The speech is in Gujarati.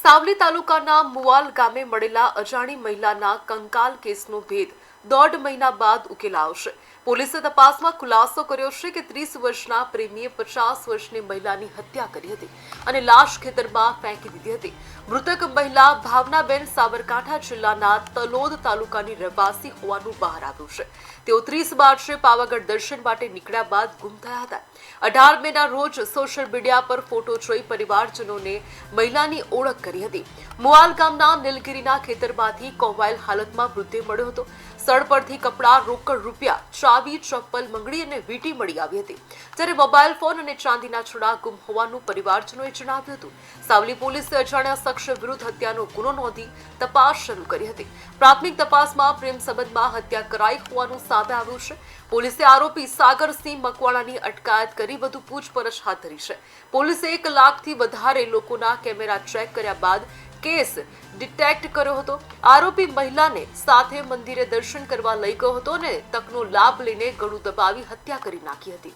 સાવલી તાલુકાના મુવાલ ગામે મળેલા અજાણી મહિલાના કંકાલ કેસનો ભેદ 1.5 મહિના બાદ ઉકેલાયો છે। પોલીસે તપાસમાં ખુલાસો કર્યો છે કે 30 વર્ષના પ્રેમીએ 50 વર્ષની મહિલાની હત્યા કરી હતી અને લાશ ખેતરમાં ફેંકી દીધી હતી। મૃતક મહિલા ભાવનાબેન સાબરકાંઠા જિલ્લાના તલોદ તાલુકાની રહેવાસી હોવાનું બહાર આવ્યું છે। તેઓ 30 માર્ચે પાવાગઢ દર્શન માટે નીકળ્યા બાદ ગુમ થયા હતા। 18 મેના રોજ સોશિયલ મીડિયા પર ફોટો જોઈ પરિવારજનોને મહિલાની ઓળખ કરી હતી। મુવાલ ગામના નીલગીરીના ખેતરમાંથી કોહવાયેલ હાલતમાં મૃતદેહ મળ્યો હતો। સ્થળ પરથી કપડાં, રોકડ રૂપિયા, ચાવી, ચપ્પલ, મંગળી અને વીંટી મળી આવી હતી, જ્યારે મોબાઈલ ફોન અને ચાંદીના છોડા ગુમ હોવાનું પરિવારજનોએ જણાવ્યું હતું। સાવલી પોલીસે અજાણ્યા શખ્સ વિરુદ્ધ હત્યાનો ગુનો નોંધી તપાસ શરૂ કરી હતી। પ્રાથમિક તપાસમાં પ્રેમ સંબંધમાં હત્યા કરાઈ હોવાનું સામે આવ્યું છે। પોલીસે આરોપી સાગરસિંહ મકવાણાની અટકાયત કરી વધુ પૂછપરછ હાથ ધરી છે। પોલીસે 1 લાખથી વધારે લોકોના કેમેરા ચેક કર્યા બાદ કેસ ડિટેક્ટ કર્યો હતો। આરોપી મહિલાને સાથે મંદિરે દર્શન કરવા લઈ ગયો હતો અને તકનો લાભ લઈને ગળું દબાવી હત્યા કરી નાખી હતી।